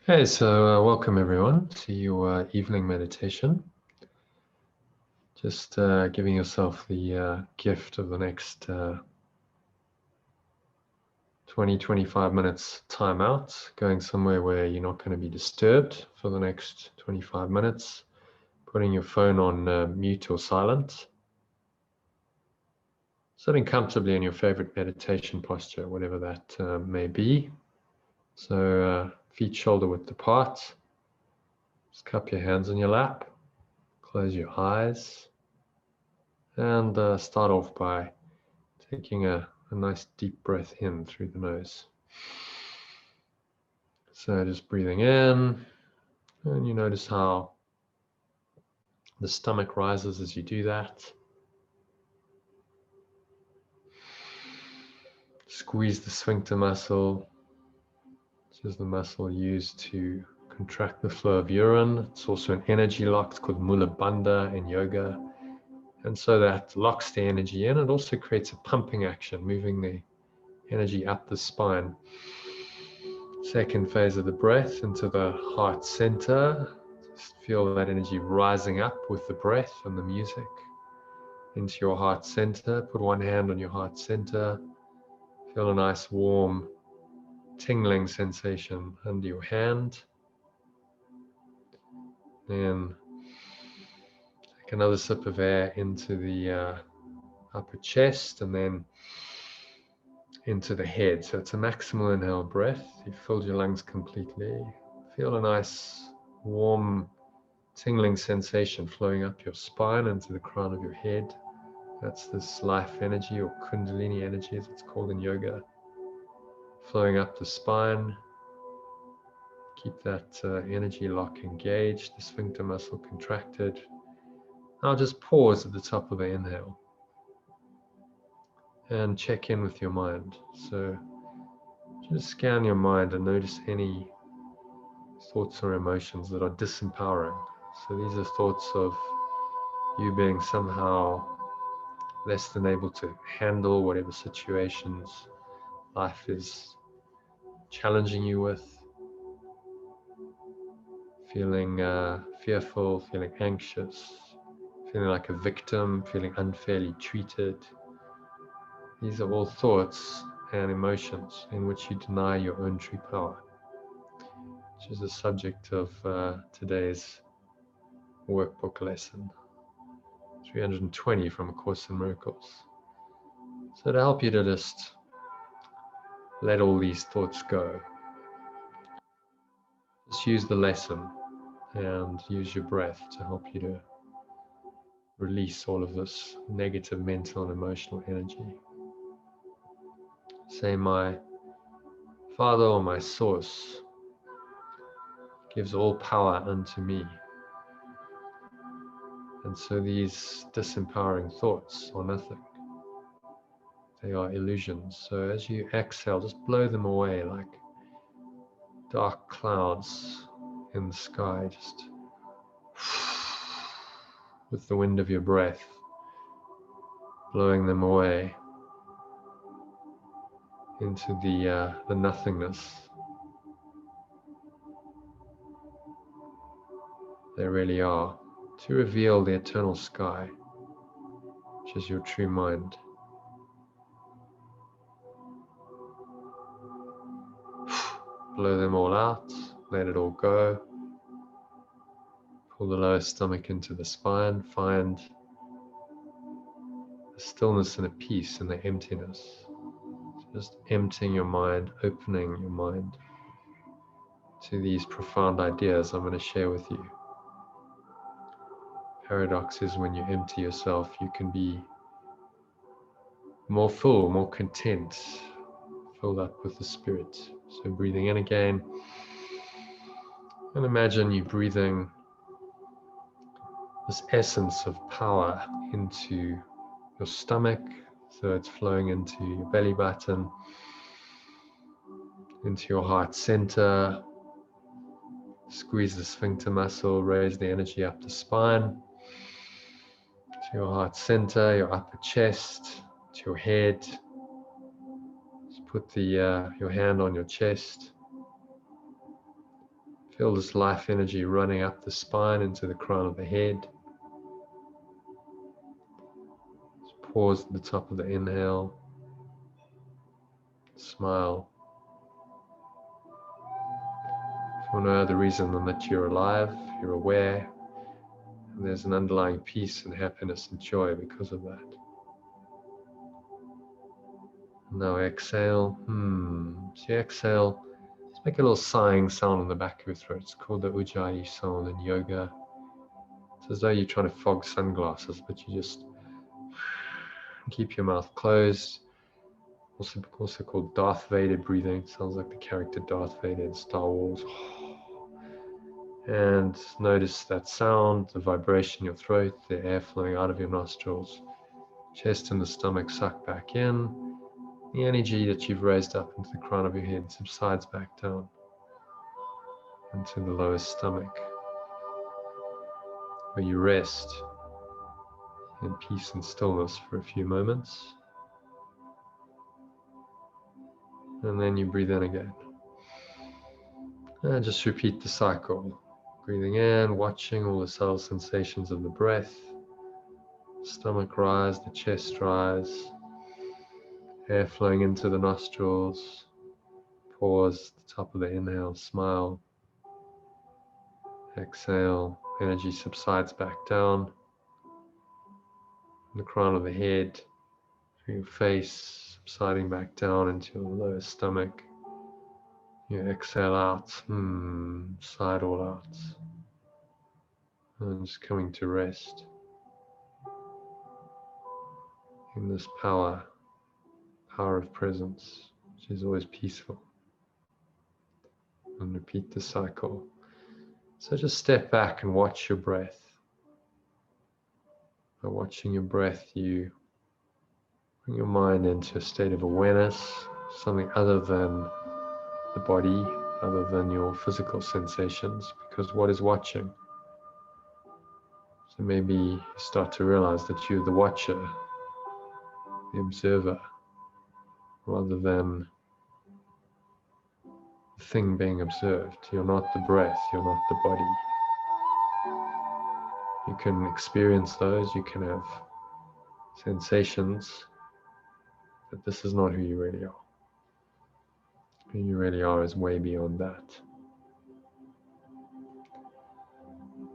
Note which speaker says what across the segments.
Speaker 1: Hey, so welcome everyone to your evening meditation. Just giving yourself the gift of the next 20-25 minutes time out, going somewhere where you're not going to be disturbed for the next 25 minutes, putting your phone on mute or silent, sitting comfortably in your favorite meditation posture, whatever that may be. So feet shoulder width apart, just cup your hands in your lap, close your eyes. And start off by taking a nice deep breath in through the nose. So just breathing in, and you notice how the stomach rises as you do that. Squeeze the sphincter muscle, which is the muscle used to contract the flow of urine. It's also an energy lock. It's called Mula Bandha in yoga. And so that locks the energy in. It also creates a pumping action, moving the energy up the spine. Second phase of the breath into the heart center. Just feel that energy rising up with the breath and the music into your heart center. Put one hand on your heart center. Feel a nice warm tingling sensation under your hand. Then take another sip of air into the upper chest and then into the head. So it's a maximal inhale breath. You've filled your lungs completely. Feel a nice warm tingling sensation flowing up your spine into the crown of your head. That's this life energy, or kundalini energy as it's called in yoga, flowing up the spine. Keep that energy lock engaged, the sphincter muscle contracted. Now just pause at the top of the inhale and check in with your mind. So just scan your mind and notice any thoughts or emotions that are disempowering. So these are thoughts of you being somehow less than able to handle whatever situations life is challenging you with, feeling fearful, feeling anxious, feeling like a victim, feeling unfairly treated. These are all thoughts and emotions in which you deny your own true power, which is the subject of today's workbook lesson, 320 from A Course in Miracles. So to help you to just let all these thoughts go, just use the lesson and use your breath to help you to release all of this negative mental and emotional energy. Say, my Father or my source gives all power unto me. And so these disempowering thoughts are nothing. They are illusions. So as you exhale, just blow them away like dark clouds in the sky, just with the wind of your breath, blowing them away into the nothingness. They really are, to reveal the eternal sky, which is your true mind. Blow them all out, let it all go. Pull the lower stomach into the spine, find a stillness and a peace in the emptiness. Just emptying your mind, opening your mind to these profound ideas I'm going to share with you. Paradox is when you empty yourself, you can be more full, more content, filled up with the Spirit. So breathing in again, and imagine you breathing this essence of power into your stomach, so it's flowing into your belly button, into your heart center. Squeeze the sphincter muscle, raise the energy up the spine, to your heart center, your upper chest, to your head. Just put your hand on your chest. Feel this life energy running up the spine into the crown of the head. Just pause at the top of the inhale. Smile. For no other reason than that you're alive, you're aware, and there's an underlying peace and happiness and joy because of that. Now exhale. So you exhale. Just make a little sighing sound on the back of your throat. It's called the Ujjayi sound in yoga. It's as though you're trying to fog sunglasses, but you just keep your mouth closed. Also called Darth Vader breathing. It sounds like the character Darth Vader in Star Wars. And notice that sound, the vibration in your throat, the air flowing out of your nostrils. Chest and the stomach suck back in. The energy that you've raised up into the crown of your head subsides back down into the lower stomach, where you rest in peace and stillness for a few moments. And then you breathe in again. And just repeat the cycle. Breathing in, watching all the subtle sensations of the breath. Stomach rise, the chest rise. Air flowing into the nostrils. Pause at the top of the inhale, smile. Exhale, energy subsides back down. The crown of the head, through your face, subsiding back down into your lower stomach. You exhale out, sigh it all out. And just coming to rest in this power of presence, which is always peaceful. And repeat the cycle. So just step back and watch your breath. By watching your breath, you bring your mind into a state of awareness, something other than the body, other than your physical sensations, because what is watching? So maybe you start to realize that you're the watcher, the observer, rather than the thing being observed. You're not the breath, you're not the body. You can experience those, you can have sensations, but this is not who you really are. Who you really are is way beyond that.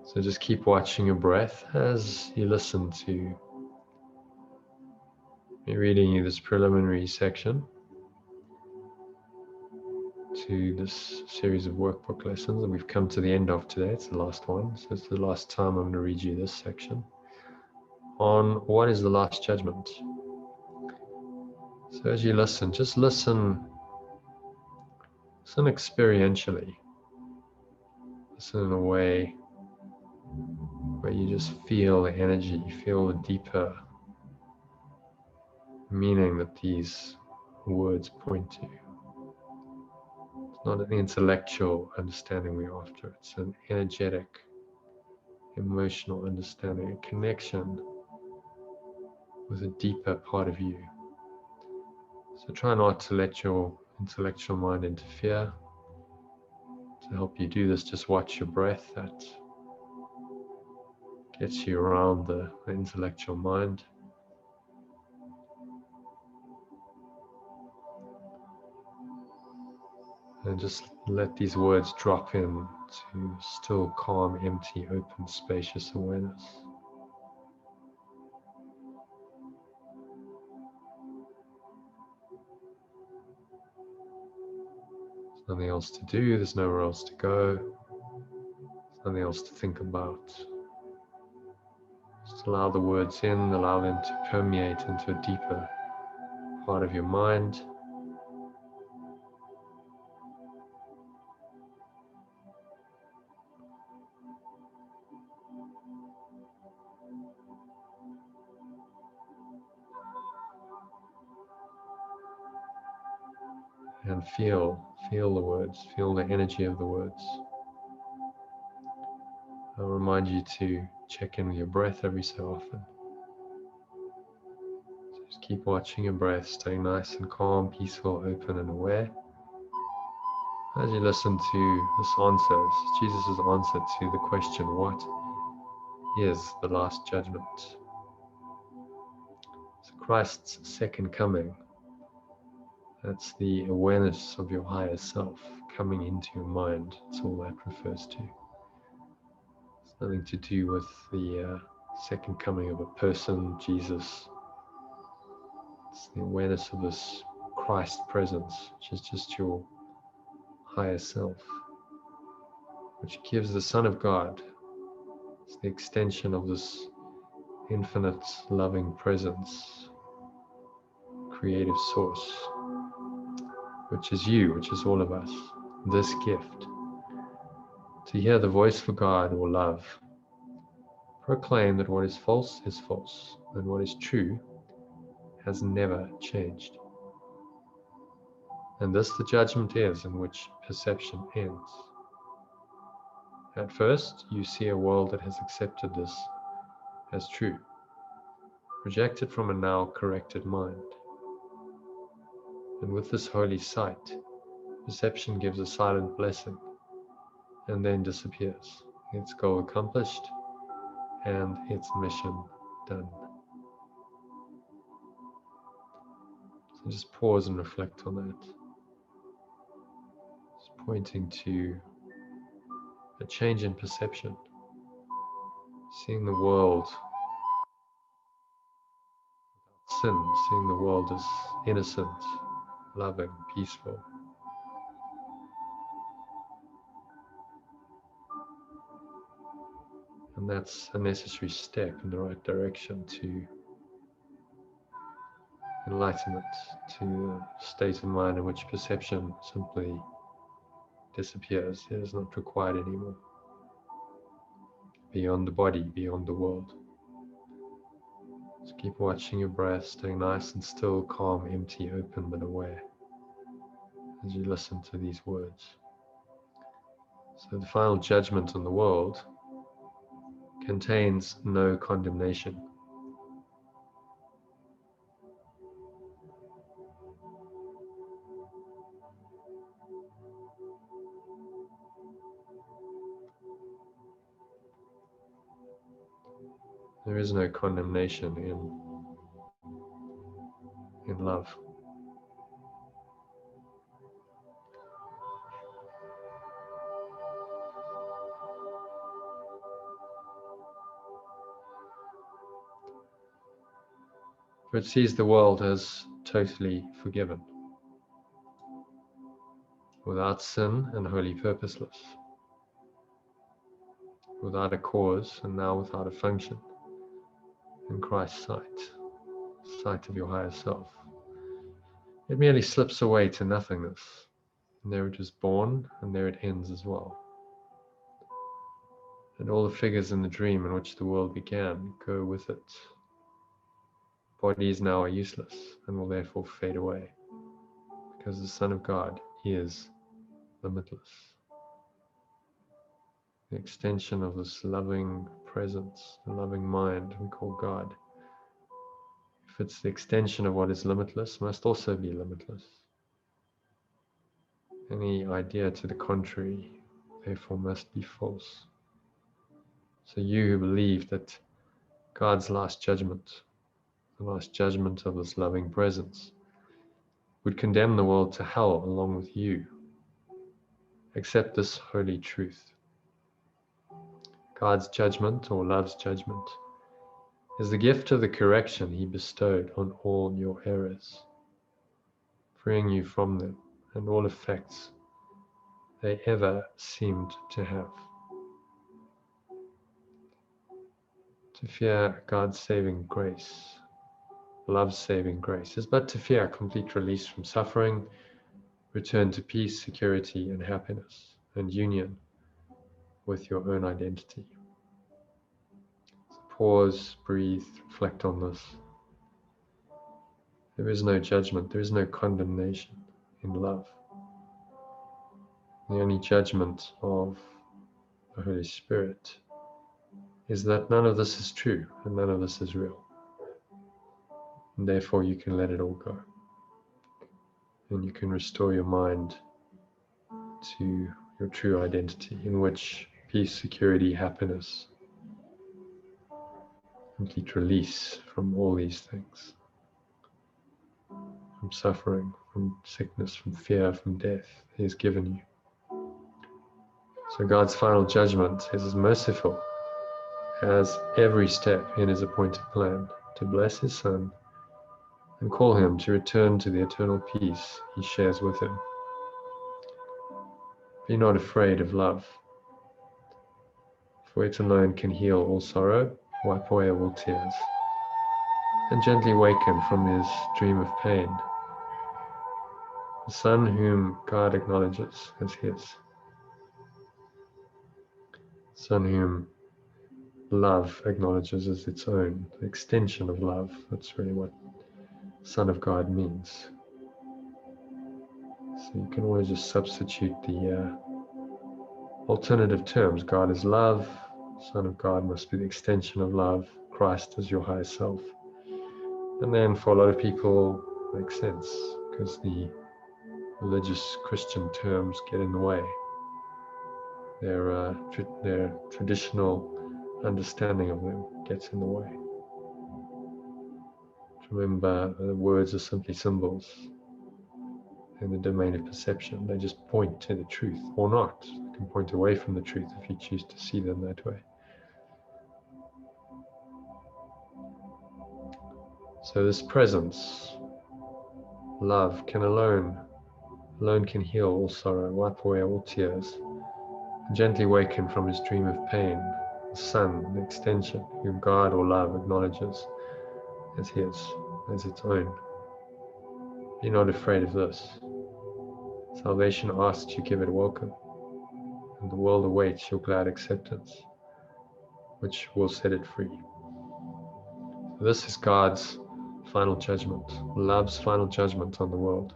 Speaker 1: So just keep watching your breath as you listen to me reading you this preliminary section to this series of workbook lessons that we've come to the end of today. It's the last one, so it's the last time I'm going to read you this section on what is the last judgment. So as you listen, just listen experientially. Listen in a way where you just feel the energy, you feel the deeper meaning that these words point to. It's not an intellectual understanding we're after, it's an energetic, emotional understanding, a connection with a deeper part of you. So try not to let your intellectual mind interfere. To help you do this, just watch your breath. That gets you around the intellectual mind. And just let these words drop in to still, calm, empty, open, spacious awareness. There's nothing else to do, there's nowhere else to go, there's nothing else to think about. Just allow the words in, allow them to permeate into a deeper part of your mind. And feel the words, feel the energy of the words. I'll remind you to check in with your breath every so often. So just keep watching your breath, staying nice and calm, peaceful, open and aware. As you listen to this answer, Jesus' answer to the question, what is the last judgment? So Christ's second coming, that's the awareness of your higher self coming into your mind. That's all that refers to. It's nothing to do with the second coming of a person, Jesus. It's the awareness of this Christ presence, which is just your higher self, which gives the Son of God. It's the extension of this infinite loving presence, creative source, which is you, which is all of us. This gift, to hear the voice for God or love, proclaim that what is false, and what is true has never changed. And this the judgment is in which perception ends. At first, you see a world that has accepted this as true, projected from a now corrected mind. And with this holy sight, perception gives a silent blessing and then disappears, its goal accomplished and its mission done. So just pause and reflect on that. It's pointing to a change in perception, seeing the world without sin, seeing the world as innocent, loving, peaceful. And that's a necessary step in the right direction to enlightenment, to a state of mind in which perception simply disappears. It is not required anymore. Beyond the body, beyond the world. Just keep watching your breath, staying nice and still, calm, empty, open, but aware as you listen to these words. So the final judgment on the world contains no condemnation. There is no condemnation in love. For it sees the world as totally forgiven, without sin and wholly purposeless, without a cause and now without a function, in Christ's sight, sight of your higher self. It merely slips away to nothingness, and there it is born, and there it ends as well. And all the figures in the dream in which the world began go with it. Bodies now are useless and will therefore fade away, because the Son of God is limitless. The extension of this loving presence, the loving mind we call God, if it's the extension of what is limitless, must also be limitless. Any idea to the contrary, therefore, must be false. So you who believe that God's last judgment, the last judgment of this loving presence, would condemn the world to hell along with you, accept this holy truth. God's judgment, or love's judgment, is the gift of the correction he bestowed on all your errors, freeing you from them and all effects they ever seemed to have. To fear God's saving grace, love's saving grace, is but to fear complete release from suffering, return to peace, security, and happiness, and union with your own identity. So pause, breathe, reflect on this. There is no judgment, there is no condemnation in love. The only judgment of the Holy Spirit is that none of this is true and none of this is real. And therefore you can let it all go. And you can restore your mind to your true identity, in which peace, security, happiness, complete release from all these things, from suffering, from sickness, from fear, from death, He has given you. So God's final judgment is merciful, has every step in His appointed plan to bless His Son and call Him to return to the eternal peace He shares with Him. Be not afraid of love, for it alone can heal all sorrow, wipe away all tears, and gently waken from His dream of pain the Son whom God acknowledges as His, Son whom love acknowledges as its own, the extension of love. That's really what Son of God means. So you can always just substitute the alternative terms. God is love, Son of God must be the extension of love, Christ is your higher self. And then for a lot of people, it makes sense, because the religious Christian terms get in the way. Their traditional understanding of them gets in the way. Remember, the words are simply symbols in the domain of perception. They just point to the truth, or not. They can point away from the truth if you choose to see them that way. So this presence, love, can alone can heal all sorrow, wipe away all tears, and gently waken from his dream of pain, the Son, the extension, whom God or love acknowledges as his, as its own. Be not afraid of this. Salvation asks you give it welcome, and the world awaits your glad acceptance, which will set it free. This is God's final judgment, love's final judgment on the world.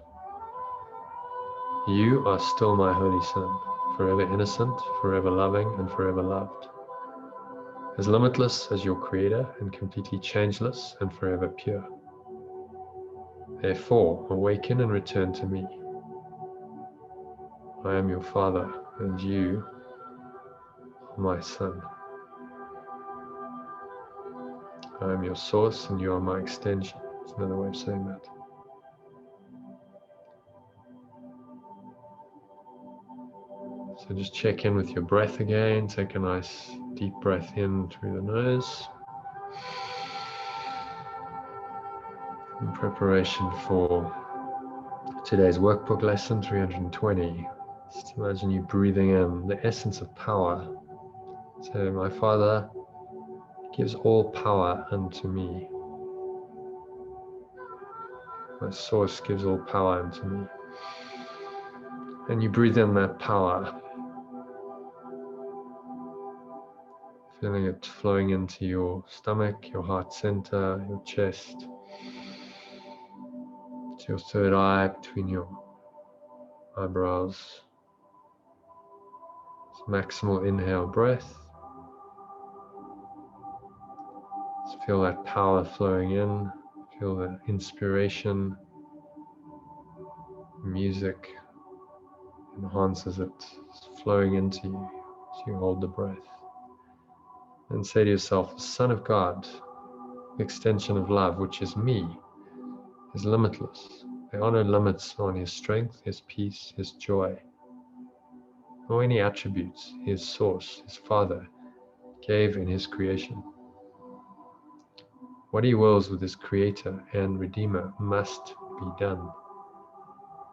Speaker 1: You are still my holy Son, forever innocent, forever loving, and forever loved. As limitless as your Creator, and completely changeless and forever pure. Therefore, awaken and return to me. I am your Father, and you are my Son. I am your source, and you are my extension. That's another way of saying that. So just check in with your breath again. Take a nice deep breath in through the nose. In preparation for today's workbook lesson 320, just imagine you breathing in the essence of power. So my Father gives all power unto me. My source gives all power unto me. And you breathe in that power, feeling it flowing into your stomach, your heart center, your chest, to your third eye, between your eyebrows. Maximal inhale breath. Just feel that power flowing in. Feel the inspiration. Music enhances it, it's flowing into you as you hold the breath. And say to yourself, the Son of God, the extension of love, which is me, is limitless. There are no limits on his strength, his peace, his joy, or any attributes his source, his Father, gave in his creation. What he wills with his Creator and Redeemer must be done.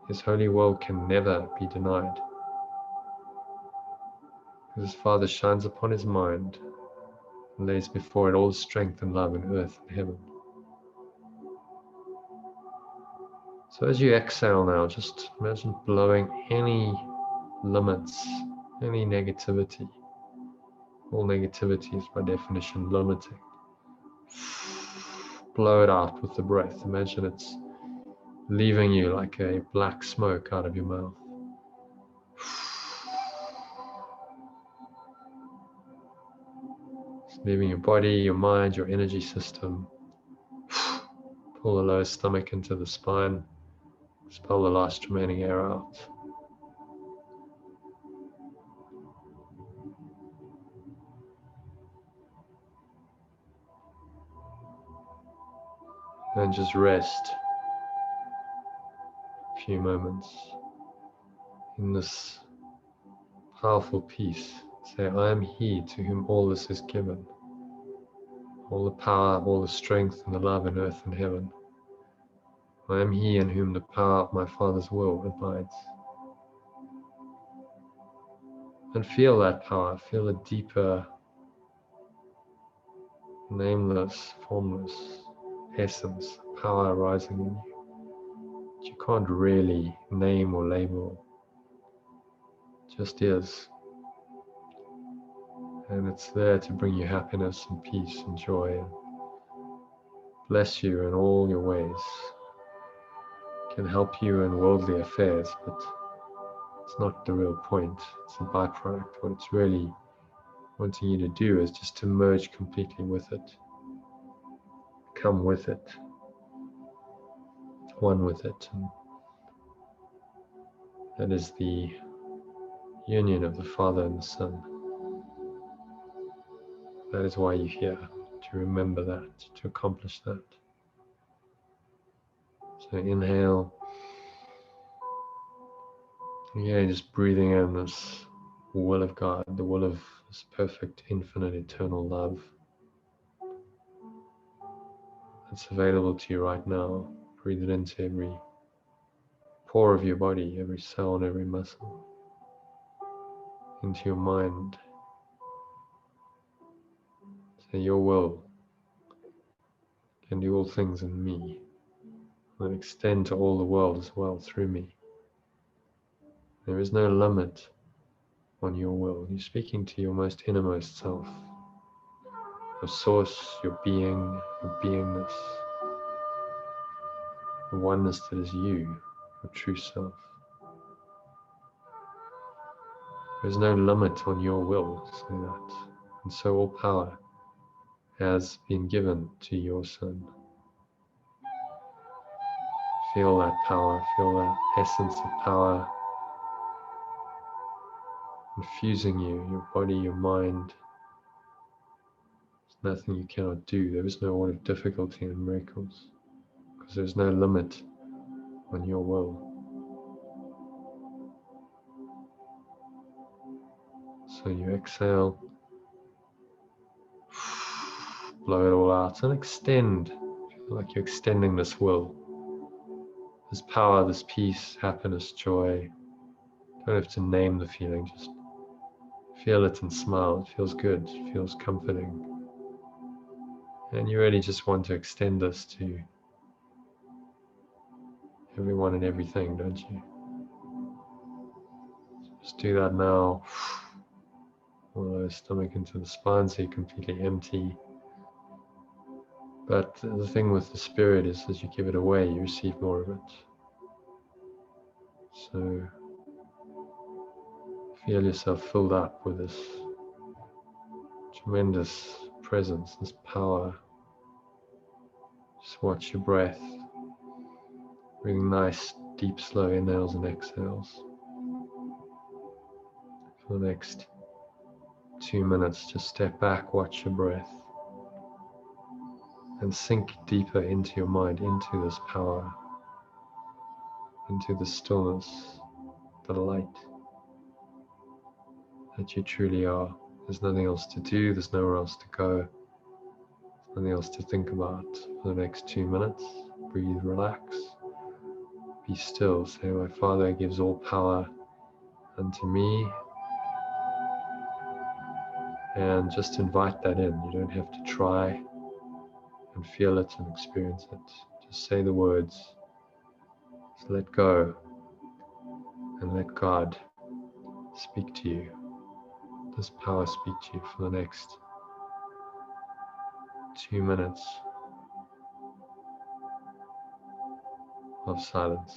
Speaker 1: His holy will can never be denied. His Father shines upon his mind and lays before it all strength and love in earth and heaven. So as you exhale now, just imagine blowing any limits, any negativity. All negativity is by definition limiting. Blow it out with the breath. Imagine it's leaving you like a black smoke out of your mouth. It's leaving your body, your mind, your energy system. Pull the lower stomach into the spine. Expel the last remaining air out. And just rest a few moments in this powerful peace. Say, I am He to whom all this is given. All the power, all the strength, and the love in earth and heaven. I am He in whom the power of my Father's will abides. And feel that power, feel a deeper, nameless, formless essence, power arising in you. That you can't really name or label, it just is. And it's there to bring you happiness and peace and joy and bless you in all your ways. It can help you in worldly affairs, but it's not the real point. It's a byproduct. What it's really wanting you to do is just to merge completely with it. Come with it. One with it. And that is the union of the Father and the Son. That is why you're here, to remember that, to accomplish that. So inhale. Yeah, just breathing in this will of God, the will of this perfect, infinite, eternal love that's available to you right now. Breathe it into every pore of your body, every cell and every muscle, into your mind. Say, your will can do all things in me, and extend to all the world as well through me. There is no limit on your will. You're speaking to your most innermost self, your source, your being, your beingness, the oneness that is you, your true self. There's no limit on your will, say that. And so all power has been given to your Son. Feel that power, feel that essence of power infusing you, your body, your mind. There's nothing you cannot do. There is no order of difficulty in miracles, because there's no limit on your will. So you exhale, blow it all out, and extend. Feel like you're extending this will, this power, this peace, happiness, joy. You don't have to name the feeling, just feel it and smile. It feels good, it feels comforting. And you really just want to extend this to everyone and everything, don't you? Just do that now. All the stomach into the spine so you're completely empty. But the thing with the spirit is, as you give it away, you receive more of it. So feel yourself filled up with this tremendous presence, this power. Just watch your breath. Breathing nice, deep, slow inhales and exhales. For the next 2 minutes, just step back, watch your breath, and sink deeper into your mind, into this power, into the stillness, the light that you truly are. There's nothing else to do, there's nowhere else to go, there's nothing else to think about for the next 2 minutes. Breathe, relax, be still. Say, my Father gives all power unto me. And just invite that in. You don't have to try and feel it and experience it. Just say the words. Just let go and let God speak to you. This power speak to you for the next 2 minutes of silence.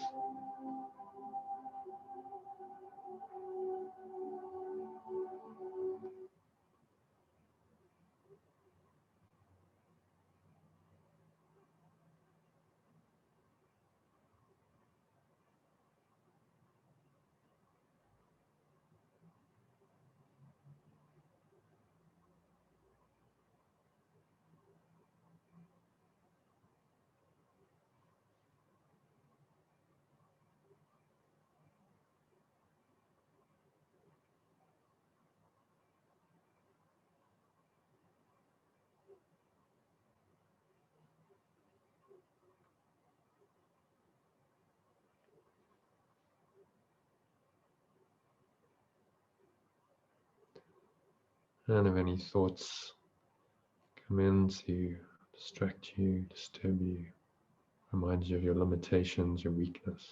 Speaker 1: And if any thoughts come in to distract you, disturb you, remind you of your limitations, your weakness,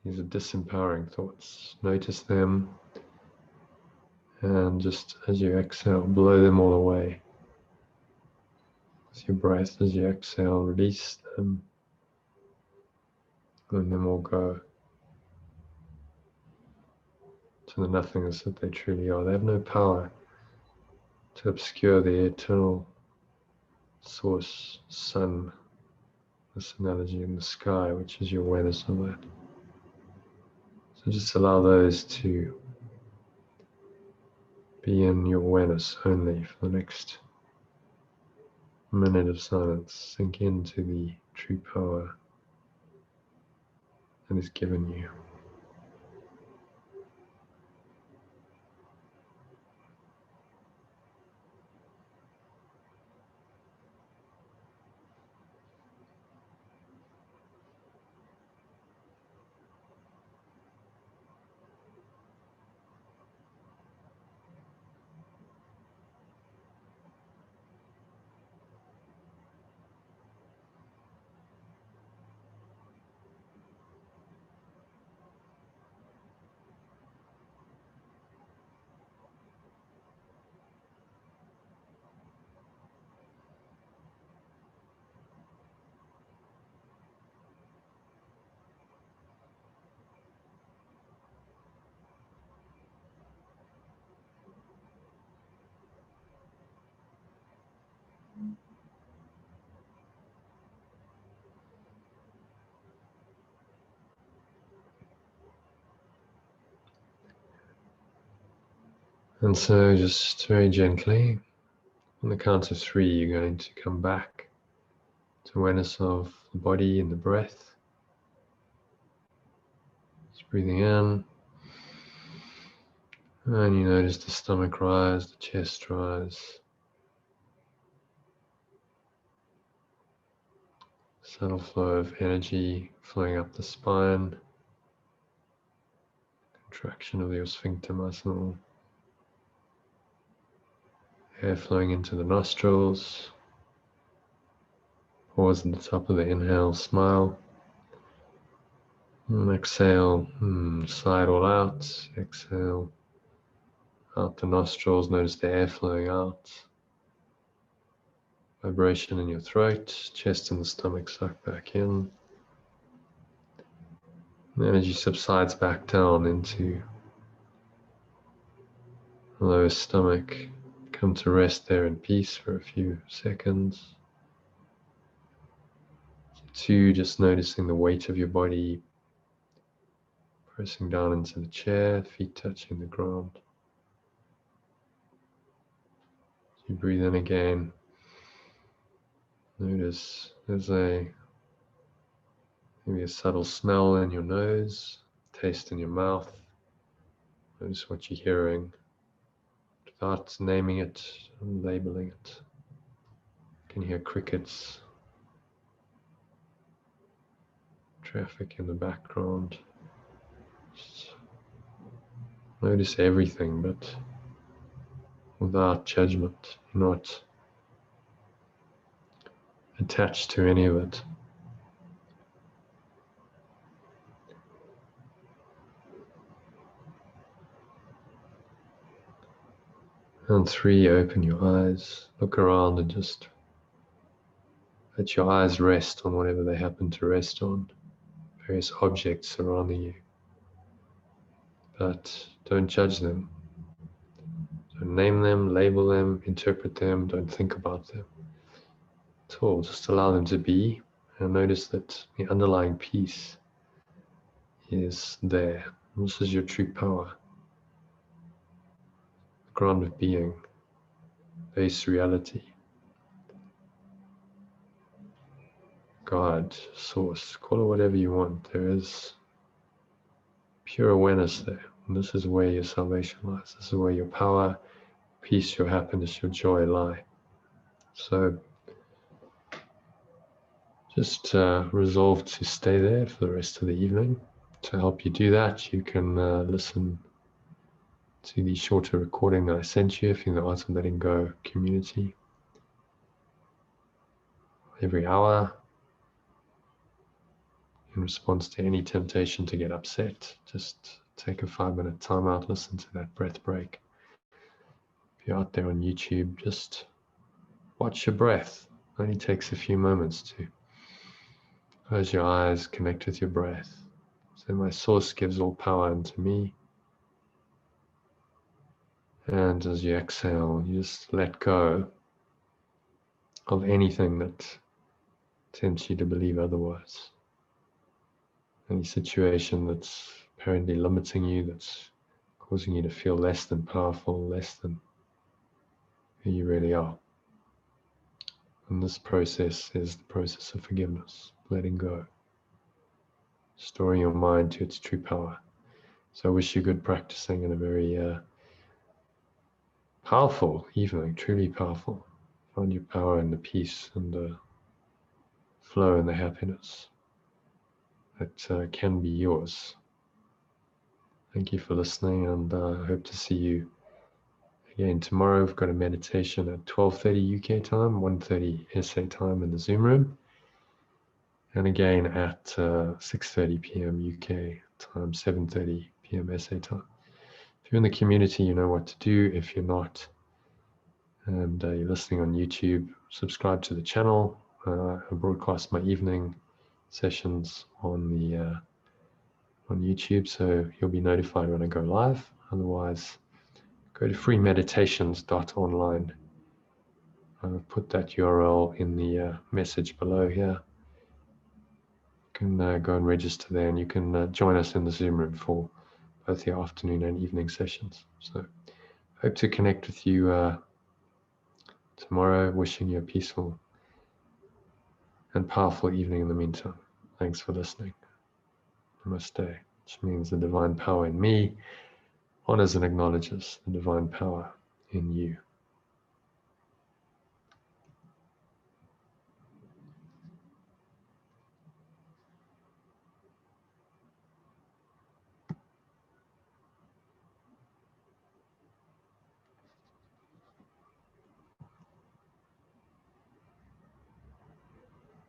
Speaker 1: these are disempowering thoughts. Notice them, and just as you exhale, blow them all away. With your breath, as you exhale, release them, let them all go to the nothingness that they truly are. They have no power to obscure the eternal source, sun, this analogy in the sky, which is your awareness of that. So just allow those to be in your awareness only for the next minute of silence. Sink into the true power that is given you. And so just very gently, on the count of 3, you're going to come back to awareness of the body and the breath. Just breathing in, and you notice the stomach rise, the chest rise. Subtle flow of energy flowing up the spine, contraction of your sphincter muscle, air flowing into the nostrils. Pause at the top of the inhale, smile. And exhale, sigh it all out. Exhale, out the nostrils, notice the air flowing out. Vibration in your throat, chest and the stomach suck back in. The energy subsides back down into the lower stomach. Come to rest there in peace for a few seconds. 2, just noticing the weight of your body pressing down into the chair, feet touching the ground. As you breathe in again, notice there's maybe a subtle smell in your nose, taste in your mouth. Notice what you're hearing without naming it and labeling it. You can hear crickets, traffic in the background. Just notice everything, but without judgment. You're not attached to any of it. And 3, open your eyes, look around and just let your eyes rest on whatever they happen to rest on, various objects surrounding you. But don't judge them. Don't name them, label them, interpret them, don't think about them at all. Just allow them to be, and notice that the underlying peace is there. This is your true power, the ground of being, base reality, God, source, call it whatever you want. There is pure awareness there. And this is where your salvation lies. This is where your power, peace, your happiness, your joy lie. So just resolve to stay there for the rest of the evening. To help you do that, you can listen to the shorter recording that I sent you if you're in the Art of Letting Go community. Every hour, in response to any temptation to get upset, just take a 5-minute time out, listen to that breath break. If you're out there on YouTube, just watch your breath. It only takes a few moments to close your eyes, connect with your breath. So my source gives all power unto me. And as you exhale, you just let go of anything that tempts you to believe otherwise. Any situation that's apparently limiting you, that's causing you to feel less than powerful, less than who you really are. And this process is the process of forgiveness, letting go, restoring your mind to its true power. So I wish you good practicing and a very powerful evening, truly powerful. Find your power in the peace and the flow and the happiness that can be yours. Thank you for listening, and I hope to see you again tomorrow. We've got a meditation at 12:30 UK time, 1:30 SA time in the Zoom room, and again at 6:30 p.m. UK time, 7:30 p.m. SA time. If you're in the community, you know what to do. If you're not, and you're listening on YouTube, subscribe to the channel. I broadcast my evening sessions on YouTube, so you'll be notified when I go live. Otherwise, go to freemeditations.online. I've put that URL in the message below here. You can go and register there, and you can join us in the Zoom room for both the afternoon and evening sessions. So hope to connect with you tomorrow. Wishing you a peaceful and powerful evening in the meantime. Thanks for listening. Namaste, which means the divine power in me honors and acknowledges the divine power in you.